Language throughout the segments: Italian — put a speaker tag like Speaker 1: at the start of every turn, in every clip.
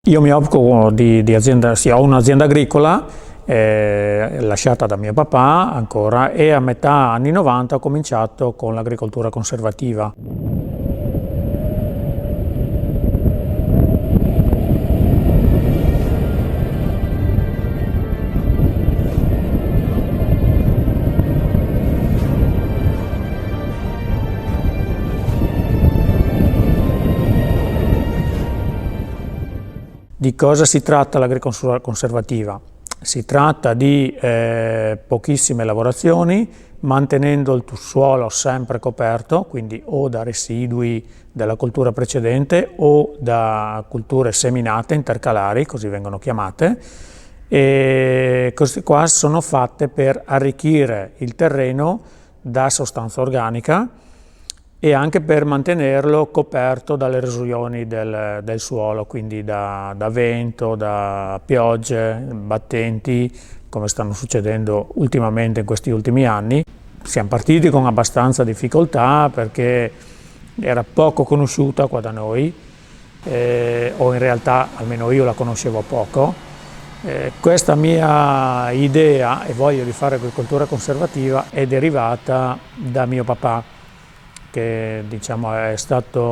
Speaker 1: Io mi occupo di azienda, sì, ho un'azienda agricola lasciata da mio papà ancora, e a metà anni 90 ho cominciato con l'agricoltura conservativa. Di cosa si tratta l'agricoltura conservativa? Si tratta di pochissime lavorazioni, mantenendo il suolo sempre coperto, quindi o da residui della coltura precedente o da culture seminate intercalari, così vengono chiamate, e queste qua sono fatte per arricchire il terreno da sostanza organica e anche per mantenerlo coperto dalle erosioni del suolo, quindi da vento, da piogge battenti, come stanno succedendo ultimamente in questi ultimi anni. Siamo partiti con abbastanza difficoltà perché era poco conosciuta qua da noi, o in realtà almeno io la conoscevo poco. Questa mia idea e voglia di fare agricoltura conservativa è derivata da mio papà, che diciamo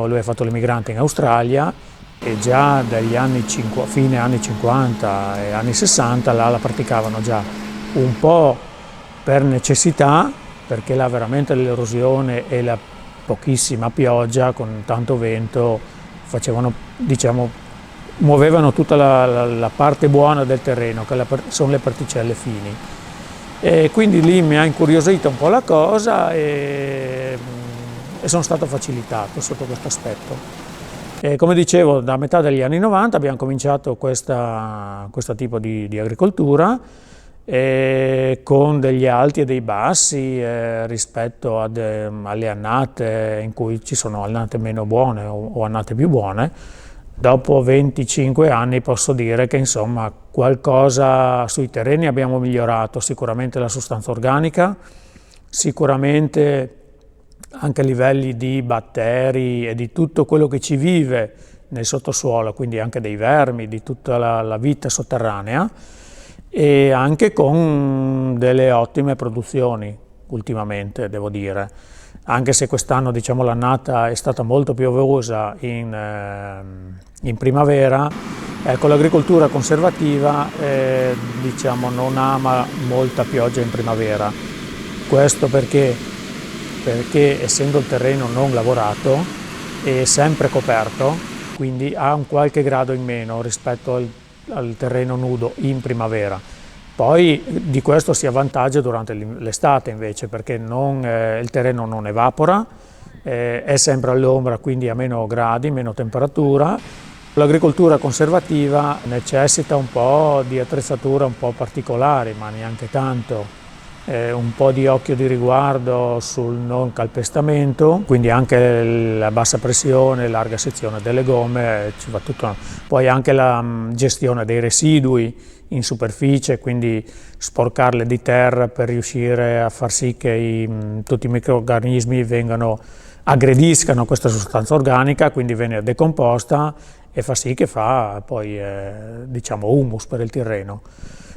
Speaker 1: lui ha fatto l'emigrante in Australia e già dagli fine anni 50 e anni 60 là la praticavano già, un po' per necessità, perché là veramente l'erosione e la pochissima pioggia con tanto vento facevano, diciamo, muovevano tutta la parte buona del terreno, che sono le particelle fini. E quindi lì mi ha incuriosito un po' la cosa e sono stato facilitato sotto questo aspetto. E come dicevo, da metà degli anni 90 abbiamo cominciato questo tipo di agricoltura, con degli alti e dei bassi rispetto alle annate in cui ci sono annate meno buone o annate più buone. Dopo 25 anni posso dire che insomma qualcosa sui terreni abbiamo migliorato, sicuramente la sostanza organica, sicuramente anche a livelli di batteri e di tutto quello che ci vive nel sottosuolo, quindi anche dei vermi, di tutta la vita sotterranea, e anche con delle ottime produzioni ultimamente, devo dire. Anche se quest'anno, diciamo, l'annata è stata molto piovosa in primavera, ecco, l'agricoltura conservativa diciamo, non ama molta pioggia in primavera. Questo perché essendo il terreno non lavorato è sempre coperto, quindi ha un qualche grado in meno rispetto al terreno nudo in primavera. Poi di questo si avvantaggia durante l'estate invece, perché il terreno non evapora, è sempre all'ombra, quindi a meno gradi, meno temperatura. L'agricoltura conservativa necessita un po' di attrezzatura un po' particolari, ma neanche tanto. Un po' di occhio di riguardo sul non calpestamento, quindi anche la bassa pressione, larga sezione delle gomme, ci va tutto. Poi anche la gestione dei residui in superficie, quindi sporcarle di terra per riuscire a far sì che tutti i microrganismi aggrediscano questa sostanza organica, quindi viene decomposta e fa sì che fa poi diciamo humus per il terreno.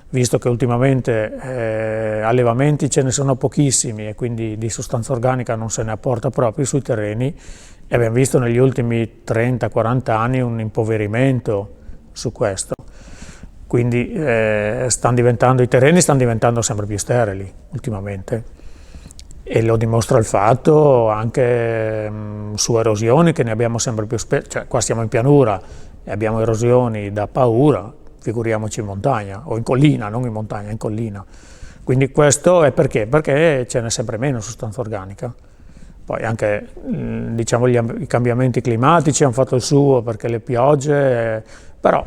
Speaker 1: Visto che ultimamente allevamenti ce ne sono pochissimi e quindi di sostanza organica non se ne apporta proprio sui terreni, e abbiamo visto negli ultimi 30-40 anni un impoverimento su questo. Quindi i terreni stanno diventando sempre più sterili ultimamente, e lo dimostra il fatto anche su erosioni che ne abbiamo sempre più spesso, cioè qua siamo in pianura e abbiamo erosioni da paura, figuriamoci in montagna, o in collina, non in montagna, in collina. Quindi questo è perché ce n'è sempre meno sostanza organica. Poi anche diciamo, i cambiamenti climatici hanno fatto il suo, perché le piogge, però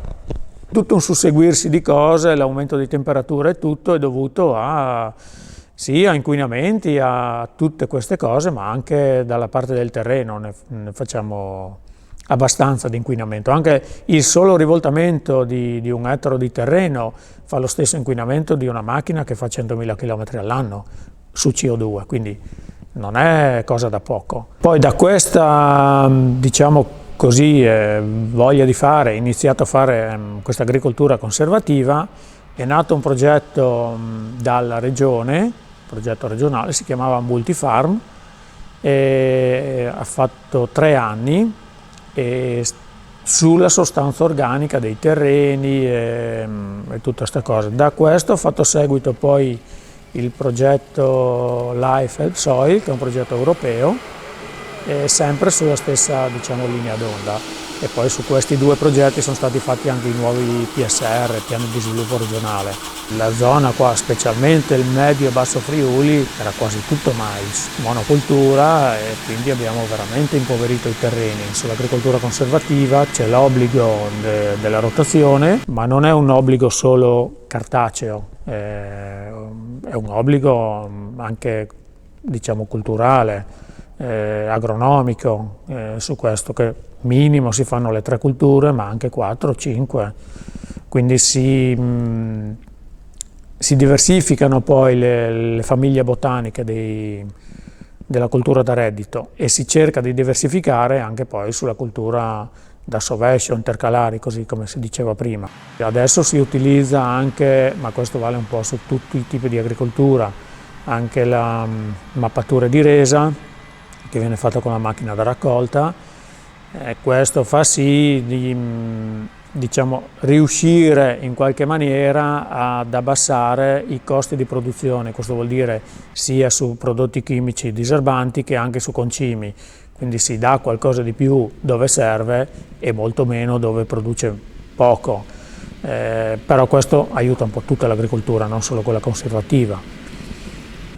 Speaker 1: tutto un susseguirsi di cose, l'aumento di temperatura e tutto è dovuto a inquinamenti, a tutte queste cose, ma anche dalla parte del terreno ne facciamo abbastanza di inquinamento. Anche il solo rivoltamento di un ettaro di terreno fa lo stesso inquinamento di una macchina che fa 100.000 km all'anno su CO2, quindi non è cosa da poco. Poi da questa, diciamo, così voglia di fare, iniziato a fare questa agricoltura conservativa, è nato un progetto dalla regione, progetto regionale, si chiamava Multifarm, e ha fatto 3 anni e sulla sostanza organica dei terreni e tutte queste cose. Da questo ho fatto seguito poi il progetto Life Help Soil, che è un progetto europeo, sempre sulla stessa, diciamo, linea d'onda. E poi su questi 2 progetti sono stati fatti anche i nuovi PSR, piani di sviluppo regionale. La zona qua, specialmente il medio e basso Friuli, era quasi tutto mais, monocultura, e quindi abbiamo veramente impoverito i terreni. Sull'agricoltura conservativa c'è l'obbligo della rotazione, ma non è un obbligo solo cartaceo, è un obbligo anche, diciamo, culturale, agronomico, su questo, che minimo si fanno le 3 culture, ma anche 4 o 5, quindi si diversificano poi le famiglie botaniche della cultura da reddito, e si cerca di diversificare anche poi sulla cultura da sovescio, intercalari, così come si diceva prima. Adesso si utilizza anche, ma questo vale un po' su tutti i tipi di agricoltura, anche la mappatura di resa, che viene fatta con la macchina da raccolta. Questo fa sì di, diciamo, riuscire in qualche maniera ad abbassare i costi di produzione. Questo vuol dire sia su prodotti chimici diserbanti che anche su concimi, quindi si dà qualcosa di più dove serve e molto meno dove produce poco, però questo aiuta un po' tutta l'agricoltura, non solo quella conservativa.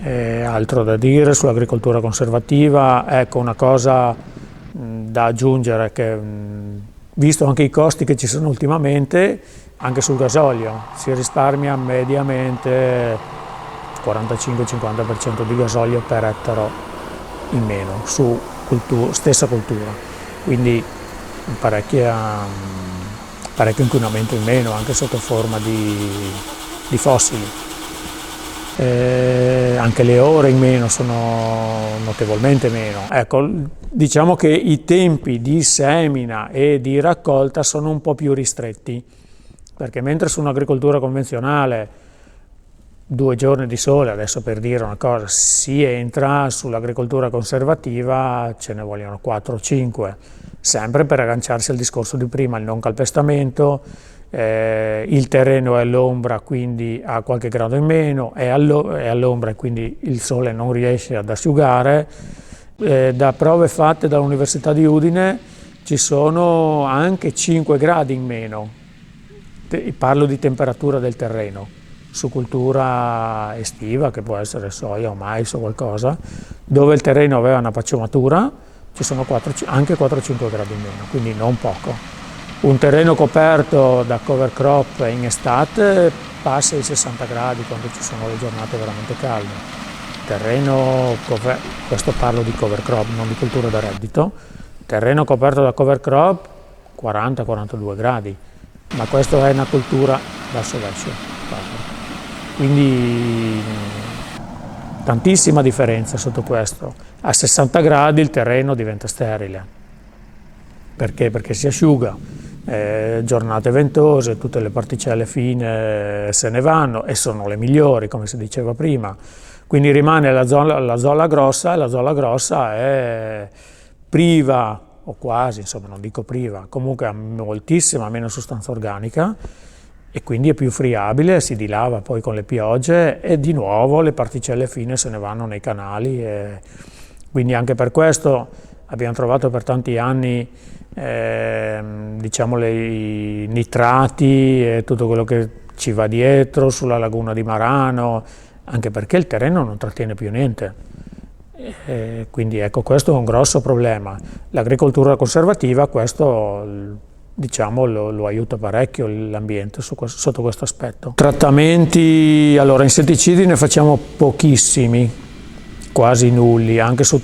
Speaker 1: Altro da dire sull'agricoltura conservativa, ecco, una cosa da aggiungere, che visto anche i costi che ci sono ultimamente, anche sul gasolio si risparmia mediamente 45-50% di gasolio per ettaro in meno su stessa coltura, quindi parecchio inquinamento in meno anche sotto forma di fossili. Anche le ore in meno sono notevolmente meno. Ecco, diciamo che i tempi di semina e di raccolta sono un po' più ristretti, perché mentre su un'agricoltura convenzionale 2 giorni di sole, adesso per dire una cosa, si entra, sull'agricoltura conservativa ce ne vogliono 4 o 5, sempre per agganciarsi al discorso di prima, il non calpestamento. Il terreno è all'ombra, quindi ha qualche grado in meno, è all'ombra e quindi il sole non riesce ad asciugare. Da prove fatte dall'Università di Udine ci sono anche 5 gradi in meno, parlo di temperatura del terreno, su cultura estiva, che può essere soia o mais o qualcosa, dove il terreno aveva una pacciamatura, ci sono anche 4-5 gradi in meno, quindi non poco. Un terreno coperto da cover crop in estate passa i 60 gradi quando ci sono le giornate veramente calde. Terreno questo parlo di cover crop, non di cultura da reddito. Terreno coperto da cover crop 40-42 gradi, ma questa è una cultura da sovescio. Quindi tantissima differenza sotto questo. A 60 gradi il terreno diventa sterile. Perché? Perché si asciuga. Giornate ventose, tutte le particelle fine se ne vanno e sono le migliori, come si diceva prima, quindi rimane la zolla grossa, e la zolla grossa è priva, o quasi, insomma non dico priva, comunque ha moltissima meno sostanza organica e quindi è più friabile, si dilava poi con le piogge e di nuovo le particelle fine se ne vanno nei canali, e quindi anche per questo abbiamo trovato per tanti anni diciamo i nitrati e tutto quello che ci va dietro sulla laguna di Marano, anche perché il terreno non trattiene più niente. Quindi ecco, questo è un grosso problema. L'agricoltura conservativa questo, diciamo, lo aiuta parecchio l'ambiente sotto questo aspetto. Trattamenti, allora, insetticidi ne facciamo pochissimi, quasi nulli, anche su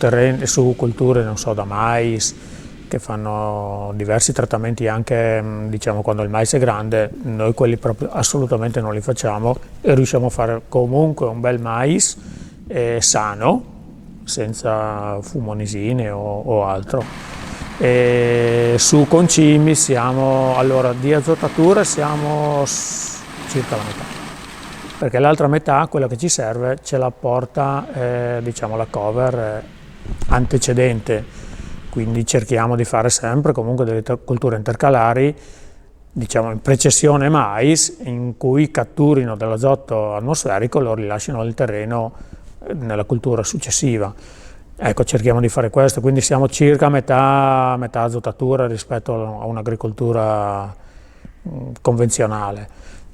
Speaker 1: culture, non so, da mais, che fanno diversi trattamenti anche, diciamo, quando il mais è grande. Noi quelli proprio assolutamente non li facciamo e riusciamo a fare comunque un bel mais sano, senza fumonisine o altro. E su concimi siamo, allora di azotatura siamo circa la metà, perché l'altra metà, quella che ci serve, ce la porta diciamo la cover antecedente, quindi cerchiamo di fare sempre comunque delle colture intercalari, diciamo in precessione mais, in cui catturino dell'azoto atmosferico e lo rilasciano nel terreno nella cultura successiva. Ecco, cerchiamo di fare questo, quindi siamo circa a metà azotatura rispetto a un'agricoltura convenzionale.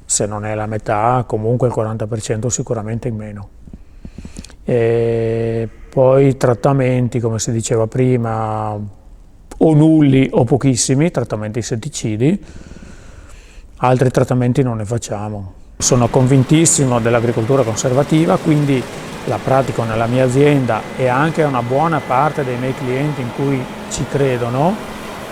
Speaker 1: Se non è la metà, comunque il 40% sicuramente in meno. E poi trattamenti, come si diceva prima, o nulli o pochissimi, trattamenti insetticidi, altri trattamenti non ne facciamo. Sono convintissimo dell'agricoltura conservativa, quindi la pratico nella mia azienda e anche una buona parte dei miei clienti in cui ci credono,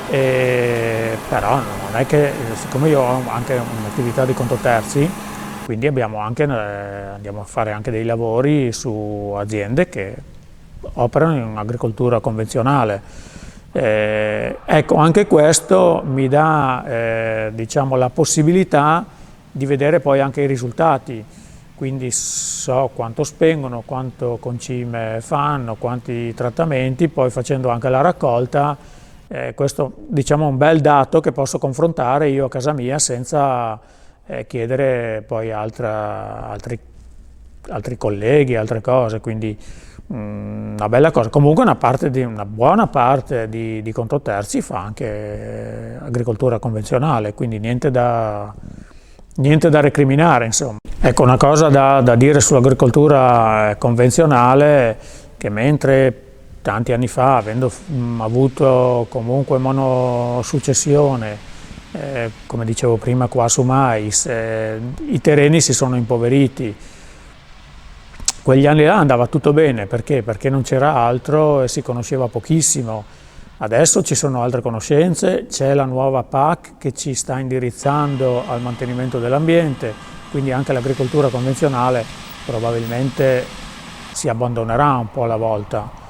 Speaker 1: però non è che, siccome io ho anche un'attività di conto terzi, quindi andiamo a fare anche dei lavori su aziende che operano in agricoltura convenzionale. Ecco, anche questo mi dà diciamo, la possibilità di vedere poi anche i risultati, quindi so quanto spengono, quanto concime fanno, quanti trattamenti, poi facendo anche la raccolta, questo diciamo è un bel dato che posso confrontare io a casa mia senza chiedere poi altri colleghi, altre cose, quindi una bella cosa. Comunque una buona parte di conto terzi fa anche agricoltura convenzionale, quindi niente da recriminare, insomma. Ecco, una cosa da dire sull'agricoltura convenzionale, che mentre tanti anni fa, avendo avuto comunque monosuccessione, come dicevo prima qua su mais, i terreni si sono impoveriti. Quegli anni là andava tutto bene, perché? Perché non c'era altro e si conosceva pochissimo. Adesso ci sono altre conoscenze, c'è la nuova PAC che ci sta indirizzando al mantenimento dell'ambiente, quindi anche l'agricoltura convenzionale probabilmente si abbandonerà un po' alla volta.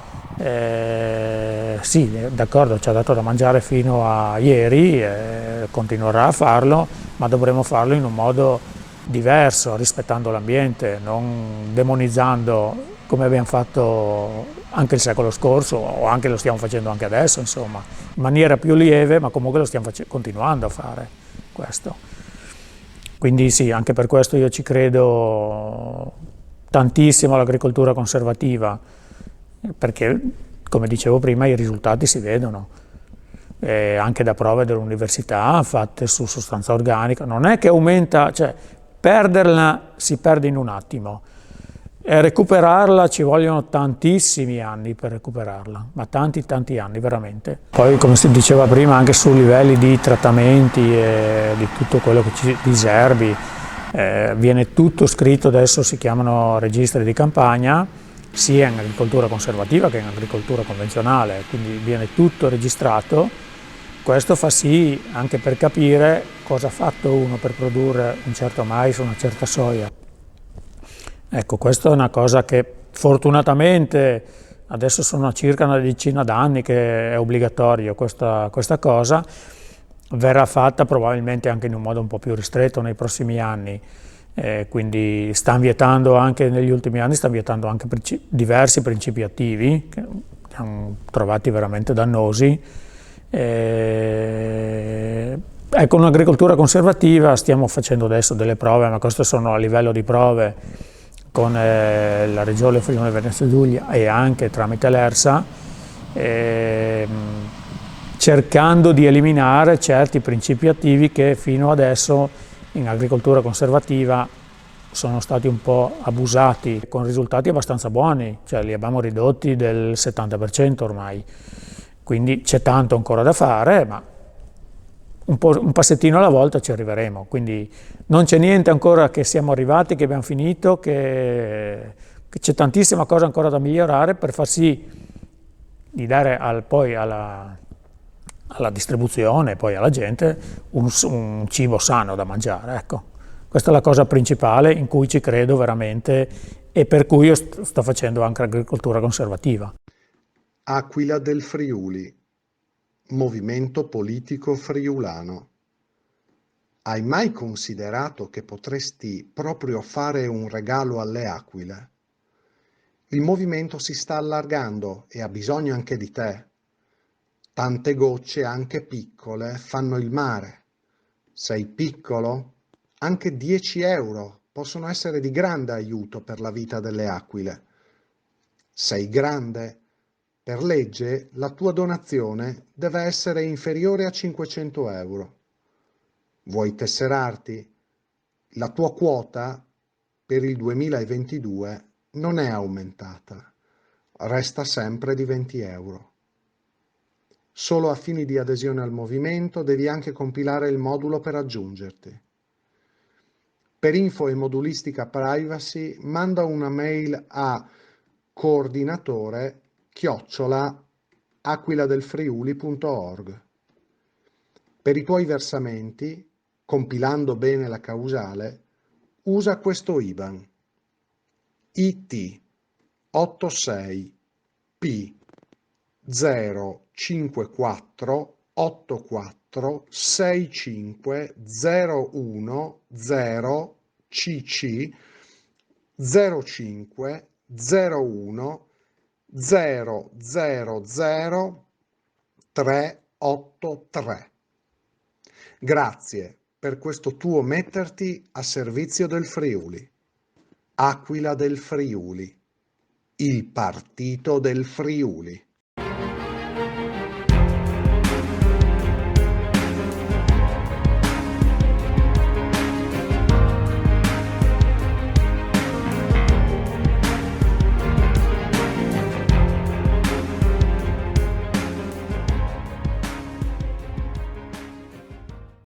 Speaker 1: Sì, d'accordo, ci ha dato da mangiare fino a ieri, continuerà a farlo, ma dovremo farlo in un modo diverso, rispettando l'ambiente, non demonizzando come abbiamo fatto anche il secolo scorso, o anche lo stiamo facendo anche adesso, insomma, in maniera più lieve, ma comunque lo stiamo continuando a fare questo. Quindi sì, anche per questo io ci credo tantissimo all'agricoltura conservativa, perché, come dicevo prima, i risultati si vedono, anche da prove dell'università fatte su sostanza organica. Non è che aumenta, cioè perderla si perde in un attimo, e recuperarla ci vogliono tantissimi anni per recuperarla, ma tanti anni veramente. Poi, come si diceva prima, anche su livelli di trattamenti e di tutto quello che ci diserbi, viene tutto scritto, adesso si chiamano registri di campagna, sia in agricoltura conservativa che in agricoltura convenzionale, quindi viene tutto registrato. Questo fa sì, anche per capire cosa ha fatto uno per produrre un certo mais o una certa soia. Ecco, questa è una cosa che fortunatamente adesso sono circa una decina d'anni che è obbligatorio questa cosa, verrà fatta probabilmente anche in un modo un po' più ristretto nei prossimi anni, quindi stanno vietando anche negli ultimi anni, stanno vietando anche diversi principi attivi che hanno trovati veramente dannosi. Ecco, un'agricoltura conservativa, stiamo facendo adesso delle prove, ma queste sono a livello di prove con la Regione Friuli Venezia Giulia e anche tramite l'ERSA, cercando di eliminare certi principi attivi che fino adesso in agricoltura conservativa sono stati un po' abusati, con risultati abbastanza buoni, cioè li abbiamo ridotti del 70% ormai, quindi c'è tanto ancora da fare, ma un passettino alla volta ci arriveremo, quindi non c'è niente ancora che siamo arrivati, che abbiamo finito, che c'è tantissima cosa ancora da migliorare per far sì di dare poi alla distribuzione, poi alla gente, un cibo sano da mangiare, ecco. Questa è la cosa principale in cui ci credo veramente e per cui io sto facendo anche agricoltura conservativa.
Speaker 2: Aquila del Friuli. Movimento politico friulano. Hai mai considerato che potresti proprio fare un regalo alle aquile? Il movimento si sta allargando e ha bisogno anche di te. Tante gocce, anche piccole, fanno il mare. Sei piccolo? Anche 10 euro possono essere di grande aiuto per la vita delle aquile. Sei grande? Per legge la tua donazione deve essere inferiore a 500 euro. Vuoi tesserarti? La tua quota per il 2022 non è aumentata, resta sempre di 20 euro. Solo a fini di adesione al movimento devi anche compilare il modulo per aggiungerti. Per info e modulistica privacy manda una mail a coordinatore@aquiladelfriuli.org. Per i tuoi versamenti, compilando bene la causale, usa questo IBAN: IT 86 P 054 84 65 01 0 CC 05 01 000 383. Grazie per questo tuo metterti a servizio del Friuli. Aquila del Friuli, il partito del Friuli.